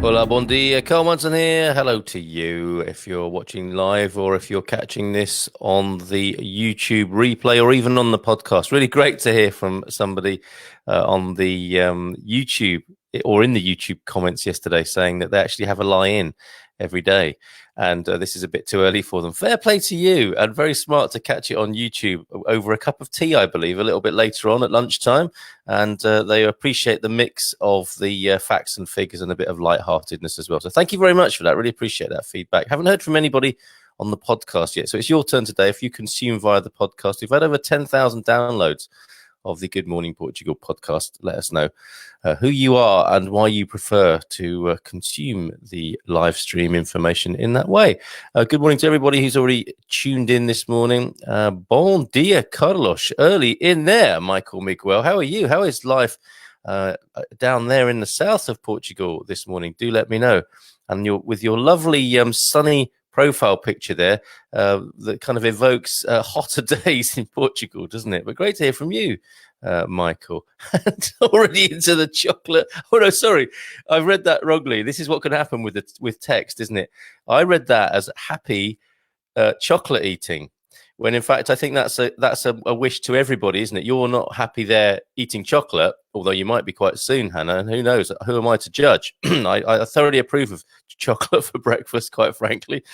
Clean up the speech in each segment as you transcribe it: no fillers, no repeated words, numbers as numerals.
Hola, bon dia. Carl Munson here. Hello to you if you're watching live or if you're catching this on the YouTube replay or even on the podcast. Really great to hear from somebody on the YouTube or in the YouTube comments yesterday saying that they actually have a lie-in every day. And this is a bit too early for them. Fair play to you, and very smart to catch it on YouTube over a cup of tea, I believe, a little bit later on at lunchtime. And they appreciate the mix of the facts and figures and a bit of lightheartedness as well. So thank you very much for that. Really appreciate that feedback. Haven't heard from anybody on the podcast yet. So it's your turn today. If you consume via the podcast, we've had over 10,000 downloads of the Good Morning Portugal podcast. Let us know who you are and why you prefer to consume the live stream information in that way. Good morning to everybody who's already tuned in this morning. Bon dia, Carlos. Early in there, Michael Miguel. How are you? How is life down there in the south of Portugal this morning? Do let me know. And with your lovely sunny profile picture there that kind of evokes hotter days in Portugal, doesn't it? But great to hear from you, Michael. And already into the chocolate. Oh no, sorry, I read that wrongly. This is what can happen with text, isn't it? I read that as happy chocolate eating, when in fact I think that's a wish to everybody, isn't it? You're not happy there eating chocolate, although you might be quite soon, Hannah, and who knows? Who am I to judge? I thoroughly approve of chocolate for breakfast, quite frankly.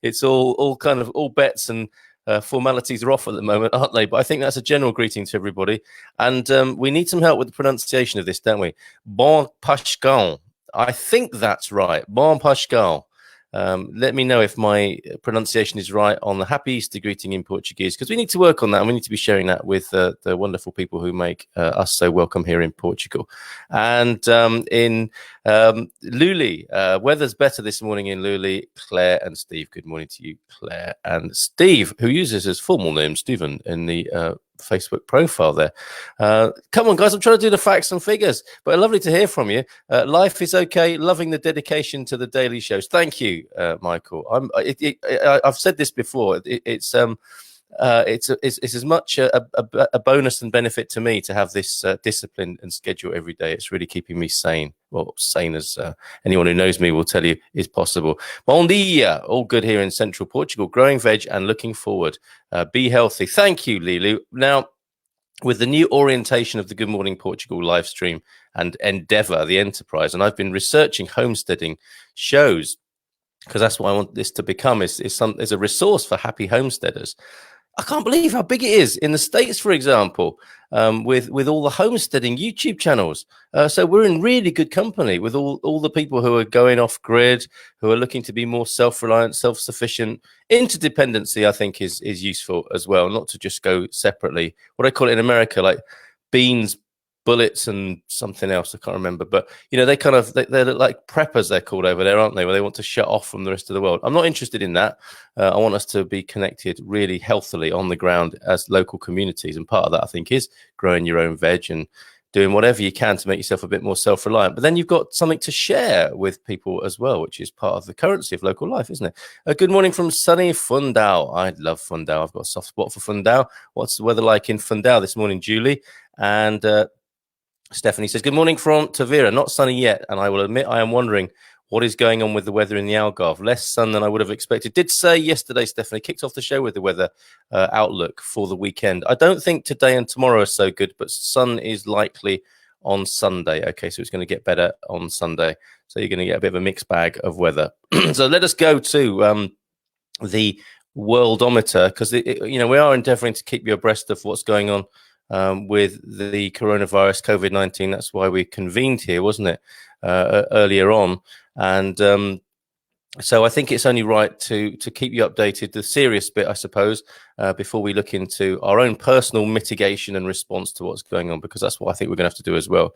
It's all kind of all bets and formalities are off at the moment, aren't they? But I think that's a general greeting to everybody, and we need some help with the pronunciation of this, don't we? Bon Pascal. I think that's right. Bon Pascal. Let me know if my pronunciation is right on the Happy Easter greeting in Portuguese, because we need to work on that, and we need to be sharing that with the wonderful people who make us so welcome here in Portugal. And in Luli, weather's better this morning in Luli. Claire and Steve, good morning to you, Claire and Steve, who uses his formal name, Stephen, in the Facebook profile there. Come on, guys, I'm trying to do the facts and figures, but lovely to hear from you. Life is okay. Loving the dedication to the daily shows. Thank you, Michael. I've said this before. It's as much a bonus and benefit to me to have this discipline and schedule every day. It's really keeping me sane. Well, sane as anyone who knows me will tell you is possible. Bom dia. All good here in central Portugal. Growing veg and looking forward. Be healthy. Thank you, Lilu. Now, with the new orientation of the Good Morning Portugal live stream and Endeavour, the enterprise, and I've been researching homesteading shows, because that's what I want this to become, is a resource for happy homesteaders. I can't believe how big it is in the States, for example, with all the homesteading YouTube channels. So we're in really good company with all the people who are going off grid, who are looking to be more self-reliant, self-sufficient. Interdependency, I think, is useful as well, not to just go separately. What I call it in America, like beans, bullets, and something else I can't remember, but you know, they're like preppers, they're called over there, aren't they, where they want to shut off from the rest of the world. I'm not interested in that. I want us to be connected really healthily on the ground as local communities, and part of that I think is growing your own veg and doing whatever you can to make yourself a bit more self-reliant. But then you've got something to share with people as well, which is part of the currency of local life, isn't it? Good morning from sunny Fundao. I love Fundao. I've got a soft spot for Fundao. What's the weather like in Fundao this morning, Julie? And Stephanie says, good morning from Tavira. Not sunny yet, and I will admit I am wondering what is going on with the weather in the Algarve. Less sun than I would have expected. Did say yesterday, Stephanie, kicked off the show with the weather outlook for the weekend. I don't think today and tomorrow are so good, but sun is likely on Sunday. Okay, so it's going to get better on Sunday. So you're going to get a bit of a mixed bag of weather. So let us go to the worldometer, because we are endeavoring to keep you abreast of what's going on with the coronavirus, COVID-19. That's why we convened here, wasn't it, earlier on? And so I think it's only right to keep you updated, the serious bit, I suppose, before we look into our own personal mitigation and response to what's going on, because that's what I think we're going to have to do as well.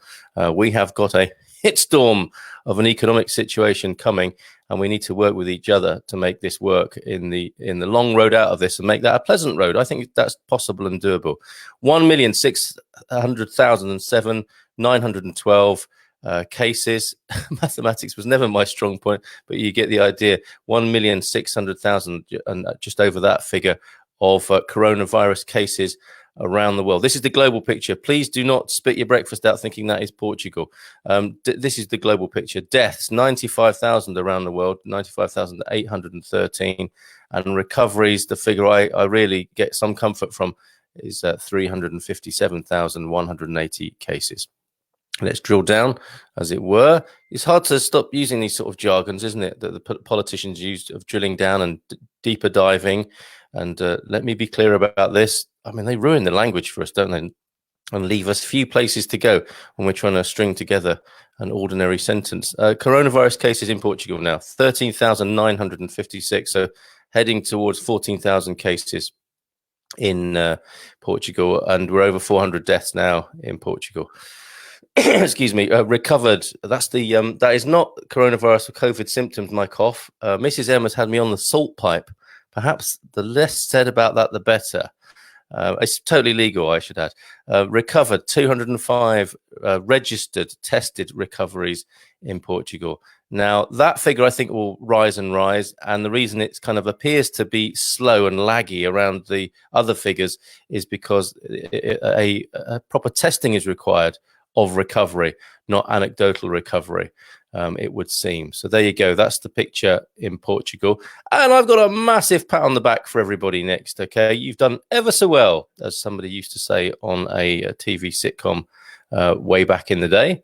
We have got a hitstorm of an economic situation coming, and we need to work with each other to make this work in the long road out of this and make that a pleasant road. I think that's possible and doable. 1,600,007,912 cases. Mathematics was never my strong point, but you get the idea. 1,600,000 and just over that figure of coronavirus cases around the world. This is the global picture. Please do not spit your breakfast out thinking that is Portugal. This is the global picture. Deaths, 95,000 around the world, 95,813. And recoveries, the figure I really get some comfort from is 357,180 cases. Let's drill down, as it were. It's hard to stop using these sort of jargons, isn't it, that the politicians used of drilling down and deeper diving. And let me be clear about this. I mean, they ruin the language for us, don't they? And leave us few places to go when we're trying to string together an ordinary sentence. Coronavirus cases in Portugal now, 13,956. So heading towards 14,000 cases in Portugal. And we're over 400 deaths now in Portugal. Excuse me, recovered. That's the that is not coronavirus or COVID symptoms, my cough. Mrs. M has had me on the salt pipe. Perhaps the less said about that, the better. It's totally legal, I should add. Recovered, 205 registered, tested recoveries in Portugal. Now, that figure, I think, will rise and rise. And the reason it kind of appears to be slow and laggy around the other figures is because a proper testing is required of recovery, not anecdotal recovery, it would seem. So there you go. That's the picture in Portugal. And I've got a massive pat on the back for everybody next, okay? You've done ever so well, as somebody used to say on a TV sitcom way back in the day.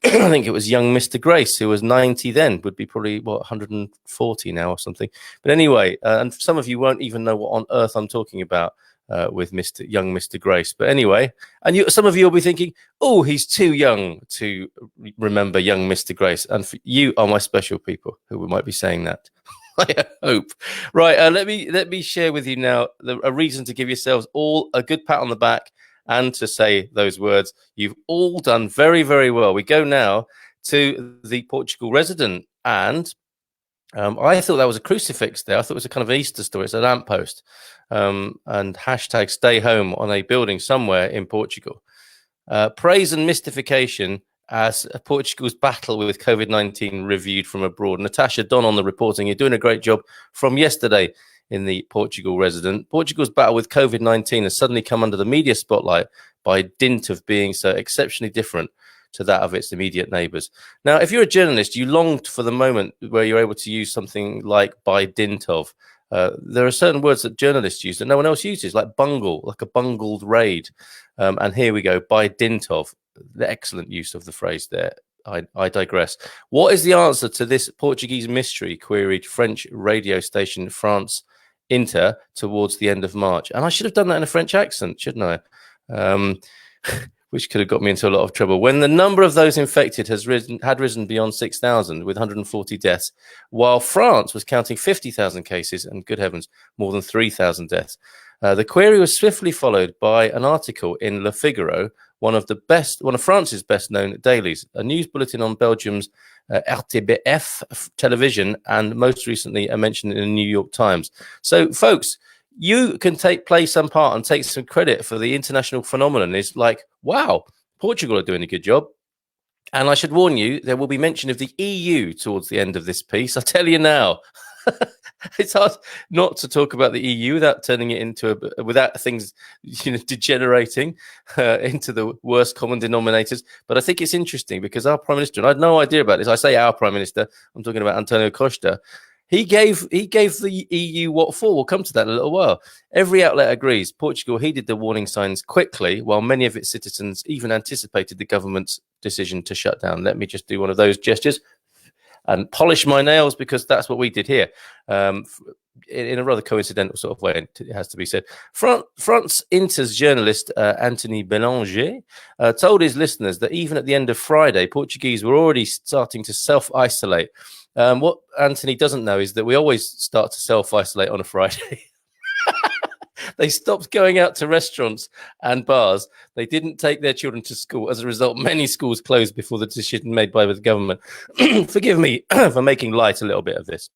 I think it was young Mr. Grace, who was 90 then, would be probably, 140 now or something. But anyway, and some of you won't even know what on earth I'm talking about. With young Mr. Grace. But anyway, and some of you will be thinking, oh, he's too young to remember young Mr. Grace. And you are my special people who might be saying that. I hope. Right, let me share with you now a reason to give yourselves all a good pat on the back and to say those words. You've all done very, very well. We go now to the Portugal resident, and I thought that was a crucifix there. I thought it was a kind of Easter story. It's a lamppost. And hashtag stay home on a building somewhere in Portugal. Praise and mystification as Portugal's battle with COVID-19 reviewed from abroad. Natasha Don on the reporting. You're doing a great job from yesterday in the Portugal resident. Portugal's battle with COVID-19 has suddenly come under the media spotlight by dint of being so exceptionally different to that of its immediate neighbours. Now, if you're a journalist, you longed for the moment where you're able to use something like by dint of. There are certain words that journalists use that no one else uses, like bungle, like a bungled raid. And here we go, by dint of. The excellent use of the phrase there. I digress. What is the answer to this Portuguese mystery? Queried French radio station France Inter towards the end of March. And I should have done that in a French accent, shouldn't I? Which could have got me into a lot of trouble. When the number of those infected had risen beyond 6,000 with 140 deaths, while France was counting 50,000 cases and, good heavens, more than 3,000 deaths. The query was swiftly followed by an article in Le Figaro, one of France's best-known dailies, a news bulletin on Belgium's RTBF television, and most recently a mention in the New York Times. So, folks, you can play some part and take some credit for the international phenomenon. It's like, wow, Portugal are doing a good job. And I should warn you, there will be mention of the EU towards the end of this piece. I tell you now, it's hard not to talk about the EU without turning it into without things, degenerating into the worst common denominators. But I think it's interesting because our Prime Minister, and I had no idea about this. I say our Prime Minister, I'm talking about Antonio Costa. He gave the EU what for. We'll come to that in a little while. Every outlet agrees. Portugal heeded the warning signs quickly, while many of its citizens even anticipated the government's decision to shut down. Let me just do one of those gestures and polish my nails, because that's what we did here. In a rather coincidental sort of way, it has to be said. France Inter's journalist Anthony Belanger told his listeners that even at the end of Friday, Portuguese were already starting to self-isolate. What Anthony doesn't know is that we always start to self-isolate on a Friday. They stopped going out to restaurants and bars. They didn't take their children to school. As a result, many schools closed before the decision made by the government. Forgive me for making light a little bit of this.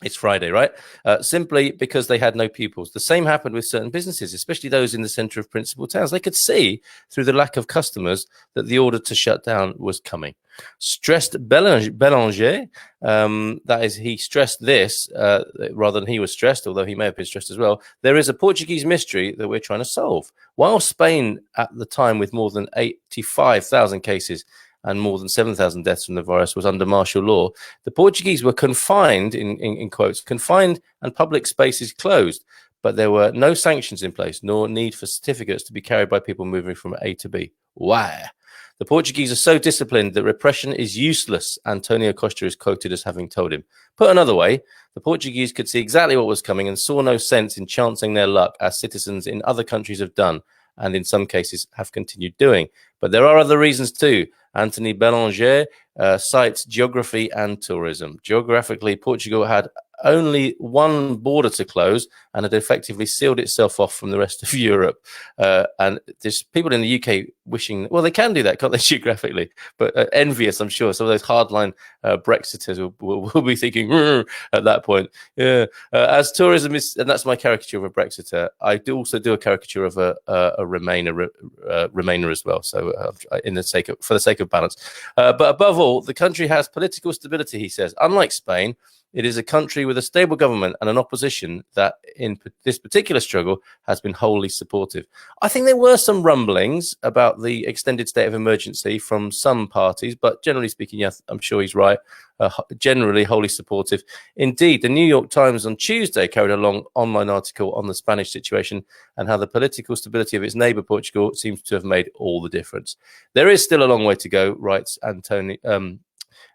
It's Friday, right? Simply because they had no pupils. The same happened with certain businesses, especially those in the centre of principal towns. They could see through the lack of customers that the order to shut down was coming. Stressed Belanger, that is, he stressed this rather than he was stressed, although he may have been stressed as well. There is a Portuguese mystery that we're trying to solve. While Spain at the time, with more than 85,000 cases and more than 7,000 deaths from the virus, was under martial law, the Portuguese were confined, in quotes, confined and public spaces closed. But there were no sanctions in place, nor need for certificates to be carried by people moving from A to B. Why? The Portuguese are so disciplined that repression is useless, Antonio Costa is quoted as having told him. Put another way, the Portuguese could see exactly what was coming and saw no sense in chancing their luck, as citizens in other countries have done, and in some cases have continued doing. But there are other reasons too. Anthony Belanger cites geography and tourism. Geographically, Portugal had only one border to close and had effectively sealed itself off from the rest of Europe. And there's people in the UK wishing, well, they can do that, can't they, geographically? But envious, I'm sure. Some of those hardline Brexiters will be thinking at that point. Yeah. As tourism is, and that's my caricature of a Brexiter, I do also do a caricature of a Remainer as well. So for the sake of balance. But above all, the country has political stability, he says. Unlike Spain, it is a country with a stable government and an opposition that in this particular struggle has been wholly supportive. I think there were some rumblings about the extended state of emergency from some parties, but generally speaking, yes, I'm sure he's right. Generally wholly supportive. Indeed, the New York Times on Tuesday carried a long online article on the Spanish situation and how the political stability of its neighbour Portugal seems to have made all the difference. There is still a long way to go, writes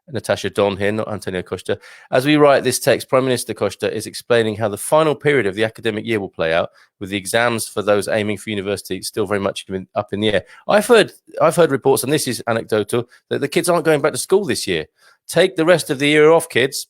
Natasha Don here, not Antonio Costa. As we write this text, Prime Minister Costa is explaining how the final period of the academic year will play out, with the exams for those aiming for university still very much up in the air. I've heard reports, and this is anecdotal, that the kids aren't going back to school this year. Take the rest of the year off, kids.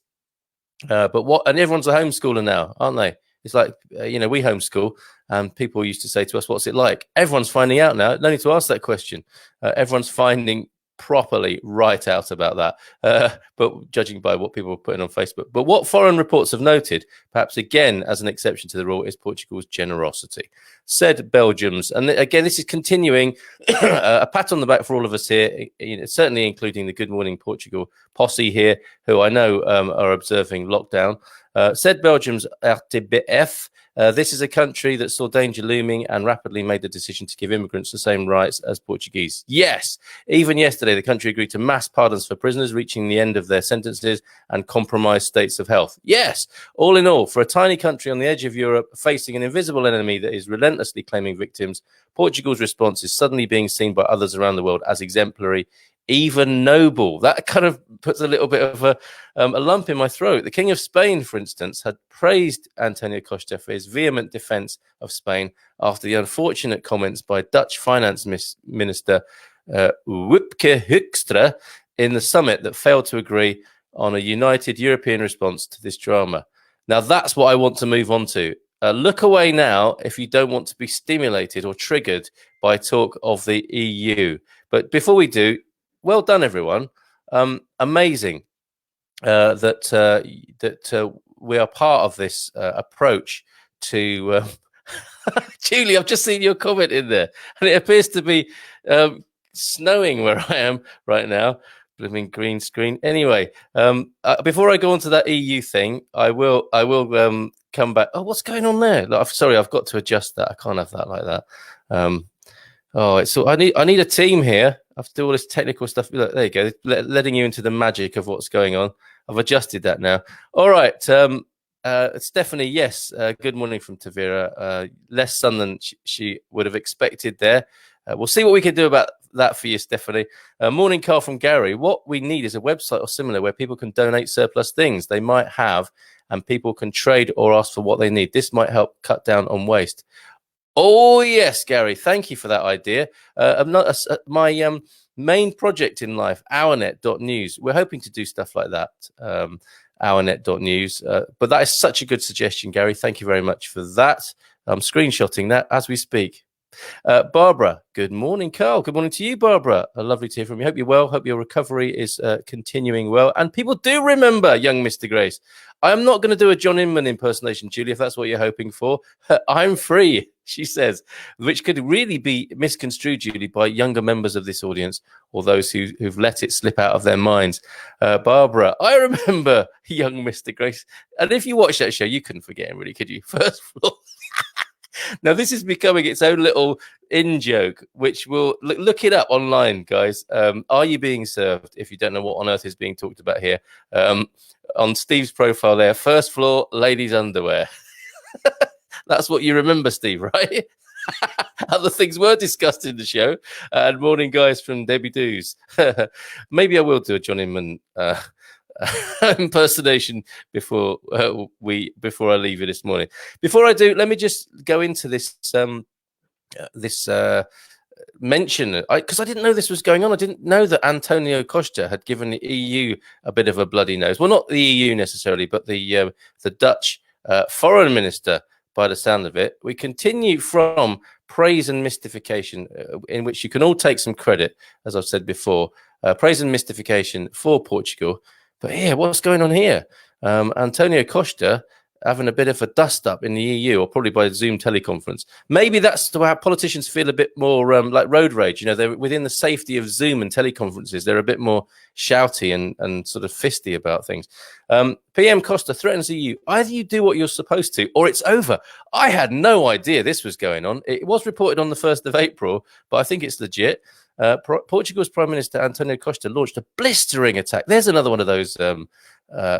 And everyone's a homeschooler now, aren't they? It's like, we homeschool, and people used to say to us, what's it like? Everyone's finding out now. No need to ask that question. Everyone's finding properly right out about that, but judging by what people are putting on Facebook. But what foreign reports have noted, perhaps again as an exception to the rule, is Portugal's generosity. Said Belgium's, and again, this is continuing, a pat on the back for all of us here, certainly including the Good Morning Portugal posse here, who I know are observing lockdown. Said Belgium's RTBF, this is a country that saw danger looming and rapidly made the decision to give immigrants the same rights as Portuguese. Yes, even yesterday, the country agreed to mass pardons for prisoners reaching the end of their sentences and compromised states of health. Yes, all in all, for a tiny country on the edge of Europe facing an invisible enemy that is relentlessly claiming victims, Portugal's response is suddenly being seen by others around the world as exemplary, even noble. That kind of puts a little bit of a lump in my throat. The King of Spain, for instance, had praised Antonio Costa for his vehement defense of Spain after the unfortunate comments by Dutch Finance Minister Wopke Hoekstra in the summit that failed to agree on a united European response to this drama. Now, that's what I want to move on to. Look away now if you don't want to be stimulated or triggered by talk of the EU. But before we do, well done, everyone. Amazing that we are part of this approach to... Julie, I've just seen your comment in there, and it appears to be snowing where I am right now. Blooming green screen. Anyway, before I go on to that EU thing, I will come back. Oh, what's going on there? Sorry, I've got to adjust that. I can't have that like that. I need a team here. I have to do all this technical stuff. Look, there you go, letting you into the magic of what's going on. I've adjusted that now. All right, Stephanie, yes, good morning from Tavira. Less sun than she would have expected there. We'll see what we can do about that for you, Stephanie. Morning, Carl from Gary. What we need is a website or similar where people can donate surplus things they might have, and people can trade or ask for what they need. This might help cut down on waste. Oh, yes, Gary. Thank you for that idea. My main project in life, ournet.news. We're hoping to do stuff like that, ournet.news. But that is such a good suggestion, Gary. Thank you very much for that. I'm screenshotting that as we speak. Barbara, good morning, Carl. Good morning to you, Barbara. Lovely to hear from you. Hope you're well. Hope your recovery is continuing well. And people do remember young Mr. Grace. I am not going to do a John Inman impersonation, Julie, if that's what you're hoping for. I'm free, she says, which could really be misconstrued, Julie, by younger members of this audience or those who've let it slip out of their minds. Barbara, I remember young Mr. Grace. And if you watch that show, you couldn't forget him, really, could you? First floor. Now, this is becoming its own little in-joke, which will look it up online, guys. Are you being served? If you don't know what on earth is being talked about here, on Steve's profile there, first floor, ladies' underwear. That's what you remember, Steve, right? Other things were discussed in the show. And morning, guys, from Debbie Doos. Maybe I will do a John Inman impersonation before I leave you this morning. Before I do, let me just go into this mention, because I didn't know this was going on. I didn't know that Antonio Costa had given the EU a bit of a bloody nose. Well, not the EU necessarily, but the Dutch foreign minister, by the sound of it. We continue from praise and mystification, in which you can all take some credit, as I've said before. Praise and mystification for Portugal. But here, what's going on here? Antonio Costa having a bit of a dust up in the EU, or probably by a Zoom teleconference. Maybe that's how politicians feel a bit more like road rage. You know, they're within the safety of Zoom and teleconferences. They're a bit more shouty and sort of fisty about things. PM Costa threatens the EU. Either you do what you're supposed to, or it's over. I had no idea this was going on. It was reported on the 1st of April, but I think it's legit. Portugal's Prime Minister Antonio Costa launched a blistering attack. There's another one of those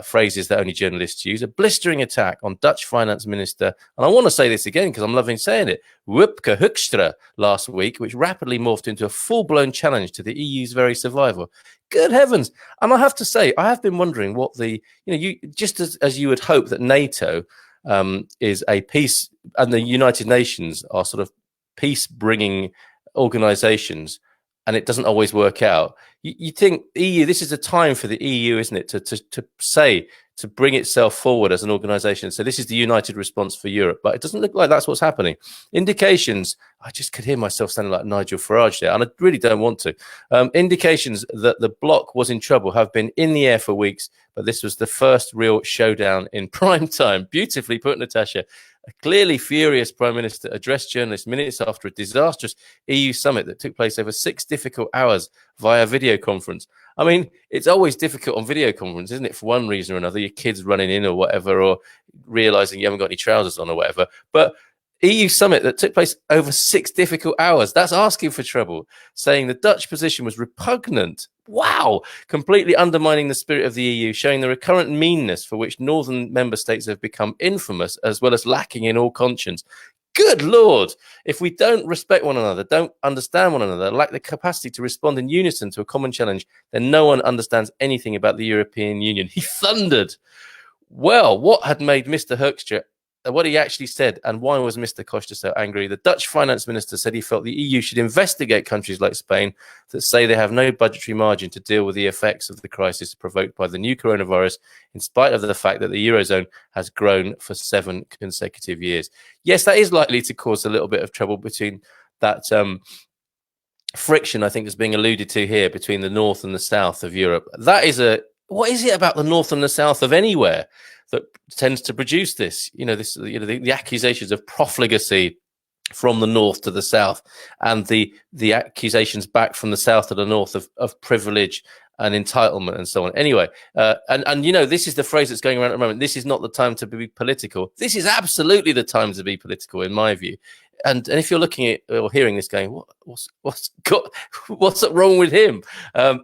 phrases that only journalists use. A blistering attack on Dutch Finance Minister, and I want to say this again because I'm loving saying it, Wopke Hoekstra last week, which rapidly morphed into a full-blown challenge to the EU's very survival. Good heavens. And I have to say, I have been wondering what you just as you would hope that NATO is a peace, and the United Nations are sort of peace-bringing organizations, and it doesn't always work out. You think EU, this is a time for the EU, isn't it, to bring itself forward as an organization. So this is the united response for Europe, but it doesn't look like that's what's happening. Indications, I just could hear myself sounding like Nigel Farage there, and I really don't want to. Indications that the bloc was in trouble have been in the air for weeks, but this was the first real showdown in prime time. Beautifully put, Natasha. A clearly furious Prime Minister addressed journalists minutes after a disastrous EU summit that took place over 6 difficult hours via video conference. I mean, it's always difficult on video conference, isn't it? For one reason or another, your kids running in or whatever, or realizing you haven't got any trousers on or whatever. But EU summit that took place over 6 difficult hours. That's asking for trouble, saying the Dutch position was repugnant. Wow, completely undermining the spirit of the EU, showing the recurrent meanness for which northern member states have become infamous, as well as lacking in all conscience. Good Lord, if we don't respect one another, don't understand one another, lack the capacity to respond in unison to a common challenge, then no one understands anything about the European Union. He thundered. Well, what had made Mr. Hoekstra, what he actually said, and why was Mr. Costa so angry? The Dutch finance minister said he felt the EU should investigate countries like Spain that say they have no budgetary margin to deal with the effects of the crisis provoked by the new coronavirus, in spite of the fact that the Eurozone has grown for 7 consecutive years. Yes, that is likely to cause a little bit of trouble between that friction, I think, is being alluded to here between the north and the south of Europe. That is what is it about the north and the south of anywhere that tends to produce this? The accusations of profligacy from the north to the south, and the accusations back from the south to the north of privilege and entitlement and so on. Anyway, and this is the phrase that's going around at the moment. This is not the time to be political. This is absolutely the time to be political, in my view. And if you're looking at or hearing this going, what's wrong with him? I'm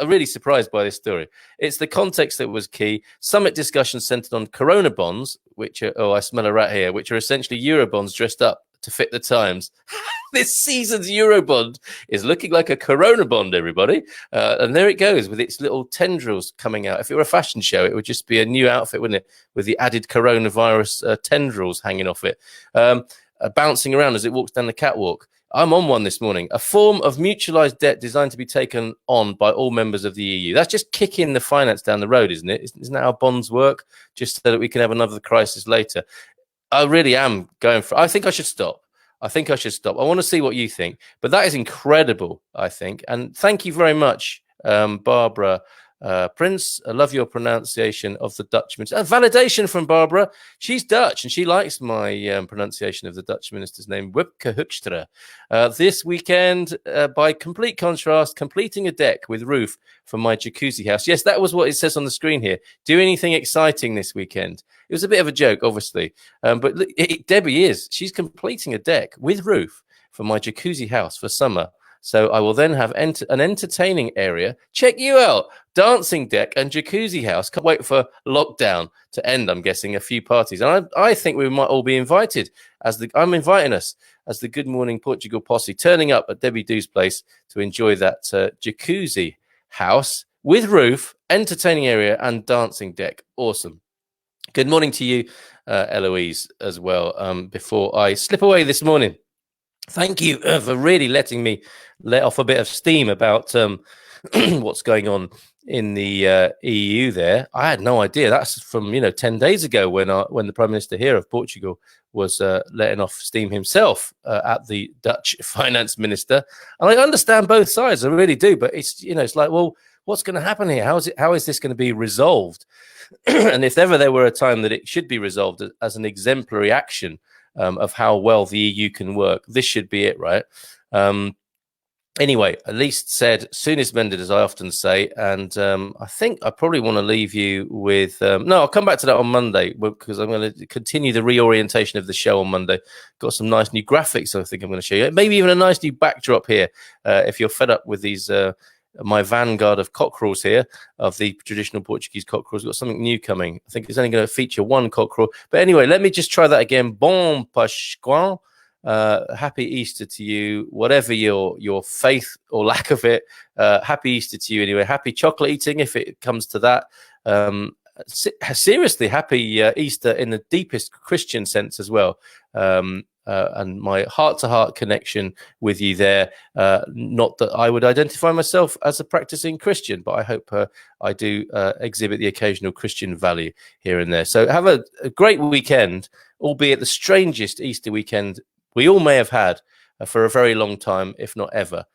really surprised by this story. It's the context that was key. Summit discussions centered on Corona bonds, which are, I smell a rat here, which are essentially Euro bonds dressed up to fit the times. This season's Eurobond is looking like a Corona bond, everybody. And there it goes with its little tendrils coming out. If it were a fashion show, it would just be a new outfit, wouldn't it? With the added coronavirus tendrils hanging off it. Bouncing around as it walks down the catwalk. I'm on one this morning. A form of mutualized debt designed to be taken on by all members of the EU. That's just kicking the finance down the road, isn't it? Isn't that how bonds work? Just so that we can have another crisis later. I really am going for. I think I should stop. I think I should stop. I want to see what you think. But that is incredible, I think. And thank you very much, Barbara Prince. I love your pronunciation of the Dutch minister. Validation from Barbara. She's Dutch and she likes my pronunciation of the Dutch minister's name, Wipke Hoekstra. This weekend, by complete contrast, completing a deck with roof for my jacuzzi house. Yes, that was what it says on the screen here. Do anything exciting this weekend? It was a bit of a joke, obviously. But Debbie is. She's completing a deck with roof for my jacuzzi house for summer. So I will then have an entertaining area. Check you out. Dancing deck and jacuzzi house. Can't wait for lockdown to end, I'm guessing, a few parties. And I think we might all be invited. I'm inviting us as the Good Morning Portugal posse, turning up at Debbie Doo's place to enjoy that jacuzzi house with roof, entertaining area and dancing deck. Awesome. Good morning to you, Eloise, as well, before I slip away this morning. Thank you for really letting me let off a bit of steam about what's going on in the EU there. I had no idea. That's from 10 days ago when the Prime Minister here of Portugal was letting off steam himself at the Dutch Finance Minister. And I understand both sides, I really do. But it's it's like, well, what's going to happen here? How is this going to be resolved? And if ever there were a time that it should be resolved as an exemplary action of how well the EU can work, this should be it, right? Anyway, at least said, soon is mended, as I often say. And I think I probably want to leave you with... no, I'll come back to that on Monday because I'm going to continue the reorientation of the show on Monday. Got some nice new graphics I think I'm going to show you. Maybe even a nice new backdrop here if you're fed up with these... my vanguard of cockerels here, of the traditional Portuguese cockerels. Got something new coming. I think it's only going to feature one cockerel. But anyway, let me just try that again. Bon Pascual. Happy Easter to you, whatever your faith or lack of it. Happy Easter to you anyway. Happy chocolate eating if it comes to that. Seriously, happy Easter in the deepest Christian sense as well. And my heart-to-heart connection with you there. Not that I would identify myself as a practicing Christian, but I hope I do exhibit the occasional Christian value here and there. So have a great weekend, albeit the strangest Easter weekend we all may have had for a very long time, if not ever.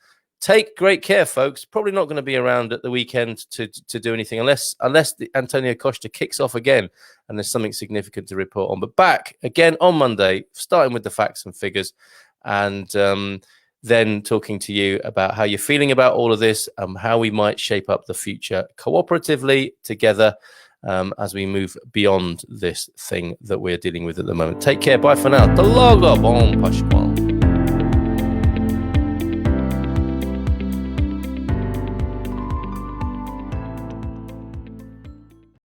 Take great care, folks. Probably not going to be around at the weekend to do anything unless the Antonio Costa kicks off again and there's something significant to report on. But back again on Monday, starting with the facts and figures, and then talking to you about how you're feeling about all of this, how we might shape up the future cooperatively together as we move beyond this thing that we're dealing with at the moment. Take care. Bye for now. The logo. Bon Pascual.